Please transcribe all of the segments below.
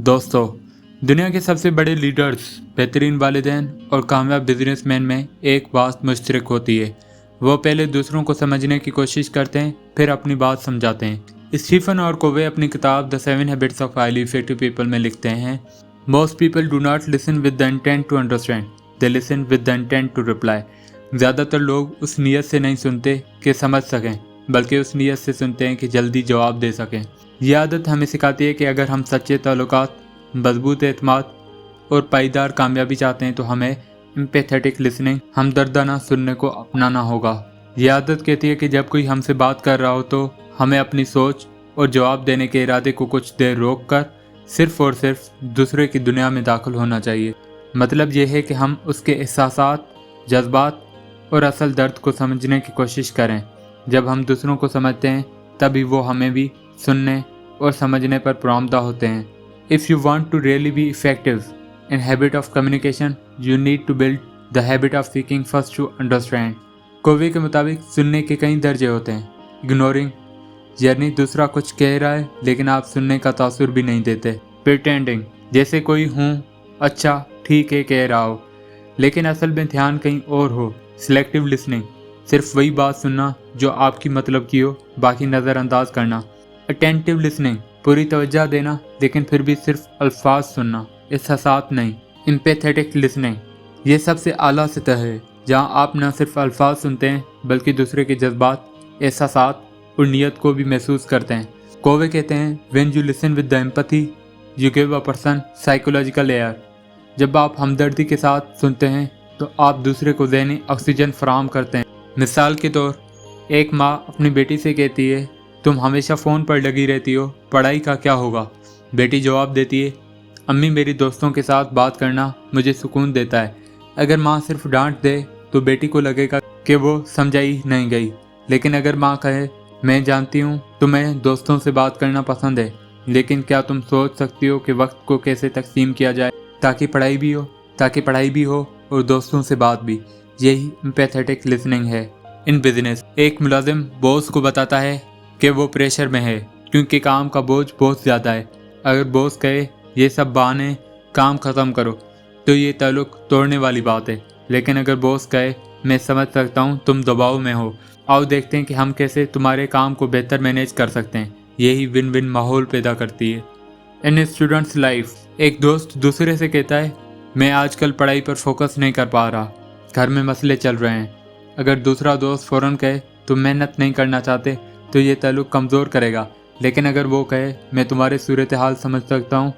दोस्तों, दुनिया के सबसे बड़े लीडर्स, बेहतरीन वालिदैन और कामयाब बिजनेसमैन में एक बात मुश्तरक होती है। वो पहले दूसरों को समझने की कोशिश करते हैं, फिर अपनी बात समझाते हैं। स्टीफन और कोवे अपनी किताब the 7 habits of highly effective people में लिखते हैं, most people do not listen with the intent to understand, they listen with the intent to reply. ज़्यादातर लोग उस नीयत से नहीं सुनते कि समझ सकें, बल्कि उस नीयत से सुनते हैं कि जल्दी जवाब दे सकें। यह आदत हमें सिखाती है कि अगर हम सच्चे ताल्लुकात, मजबूत एतमाद और पाईदार कामयाबी चाहते हैं तो हमें एम्पैथेटिक लिसनिंग, हमदर्दाना सुनने को अपनाना होगा। यह आदत कहती है कि जब कोई हमसे बात कर रहा हो तो हमें अपनी सोच और जवाब देने के इरादे को कुछ देर रोक कर सिर्फ और सिर्फ दूसरे की दुनिया में दाखिल होना चाहिए। मतलब यह है कि हम उसके एहसासात, जज्बात और असल दर्द को समझने की कोशिश करें। जब हम दूसरों को समझते हैं तभी वो हमें भी सुनने और समझने पर पुरामदा होते हैं। If you want to really be effective in habit of communication, you need to build the habit of seeking first to understand. कोवे के मुताबिक सुनने के कई दर्जे होते हैं। इग्नोरिंग, यानी दूसरा कुछ कह रहा है लेकिन आप सुनने का तासुर भी नहीं देते। प्रिटेंडिंग, जैसे कोई हूँ अच्छा ठीक है कह रहा हो लेकिन असल में ध्यान कहीं और हो। सिलेक्टिव लिसनिंग, सिर्फ वही बात सुनना जो आपकी मतलब की हो, बाकी नज़रअंदाज करना। अटेंटिव लिसनिंग, पूरी तवज्जो देना लेकिन फिर भी सिर्फ अल्फाज सुनना, एहसासात नहीं। एम्पैथेटिक लिसनिंग, ये सबसे आला सतह है जहाँ आप न सिर्फ अल्फाज सुनते हैं बल्कि दूसरे के जज्बात, एहसासात और नीयत को भी महसूस करते हैं। कोवे कहते हैं, when you listen with the empathy you give a person psychological air. जब आप हमदर्दी के साथ सुनते हैं तो आप दूसरे को ज़हनी ऑक्सीजन फराहम करते हैं। मिसाल के तौर, एक माँ अपनी बेटी से कहती है, तुम हमेशा फ़ोन पर लगी रहती हो, पढ़ाई का क्या होगा? बेटी जवाब देती है, अम्मी मेरी दोस्तों के साथ बात करना मुझे सुकून देता है। अगर माँ सिर्फ डांट दे तो बेटी को लगेगा कि वो समझाई नहीं गई, लेकिन अगर माँ कहे, मैं जानती हूँ तुम्हें दोस्तों से बात करना पसंद है, लेकिन क्या तुम सोच सकती हो कि वक्त को कैसे तकसीम किया जाए ताकि पढ़ाई भी हो और दोस्तों से बात भी। यही एम्पैथेटिक लिसनिंग है। इन बिजनेस, एक मुलाजिम बॉस को बताता है कि वो प्रेशर में है क्योंकि काम का बोझ बहुत ज़्यादा है। अगर बॉस कहे ये सब बहाने, काम ख़त्म करो, तो ये ताल्लुक तोड़ने वाली बात है। लेकिन अगर बॉस कहे मैं समझ सकता हूँ तुम दबाव में हो, आओ देखते हैं कि हम कैसे तुम्हारे काम को बेहतर मैनेज कर सकते हैं, यही विन विन माहौल पैदा करती है। इन स्टूडेंट्स लाइफ, एक दोस्त दूसरे से कहता है, मैं आजकल पढ़ाई पर फोकस नहीं कर पा रहा, घर में मसले चल रहे हैं। अगर दूसरा दोस्त फ़ौरन कहे तुम मेहनत नहीं करना चाहते तो ये ताल्लुक कमज़ोर करेगा। लेकिन अगर वो कहे मैं तुम्हारे सूरत हाल समझ सकता हूँ,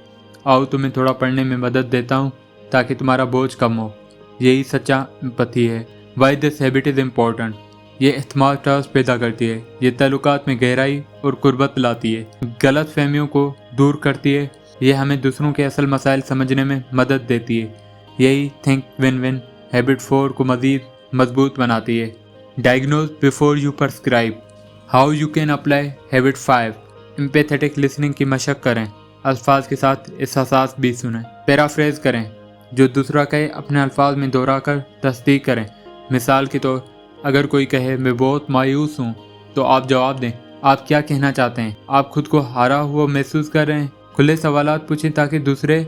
आओ तुम्हें थोड़ा पढ़ने में मदद देता हूँ ताकि तुम्हारा बोझ कम हो, यही सच्चा एम्पैथी है। Why this habit is important, ये एतमाद ट्रस्ट पैदा करती है, ये ताल्लुकात में गहराई और कुर्बत लाती है, गलत फहमियों को दूर करती है, ये हमें दूसरों के असल मसाइल समझने में मदद देती है। यही थिंक विन विन हैबिट 4 को मज़ीद मजबूत बनाती है। Diagnose before you prescribe, how you can apply habit 5। Empathetic listening की मशक करें, अल्फाज के साथ एहसास भी सुनें। पैराफ्रेज करें, जो दूसरा कहे अपने अल्फाज में दोहरा कर तस्दीक करें। मिसाल के तौर, अगर कोई कहे मैं बहुत मायूस हूँ तो आप जवाब दें, आप क्या कहना चाहते हैं? आप खुद को हारा हुआ महसूस कर रहे हैं? खुले सवालात पूछें ताकि दूसरे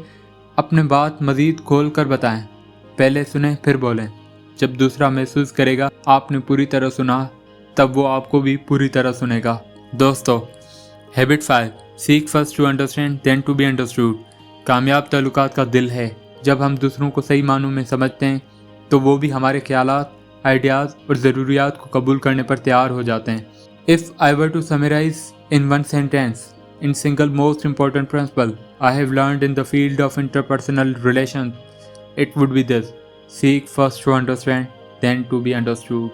अपने बात मज़ीद खोल कर बताएं। पहले सुने फिर बोलें। जब दूसरा महसूस करेगा आपने पूरी तरह सुना, तब वो आपको भी पूरी तरह सुनेगा। दोस्तों, habit 5, seek first to understand then to be understood, कामयाब ताल्लुकात का दिल है। जब हम दूसरों को सही मानों में समझते हैं तो वो भी हमारे ख्यालात, आइडियाज़ और ज़रूरियात को कबूल करने पर तैयार हो जाते हैं। If I were to summarize in one sentence, in single most important principle I have learned in the field of interpersonal relations, it would be this: seek first to understand, then to be understood.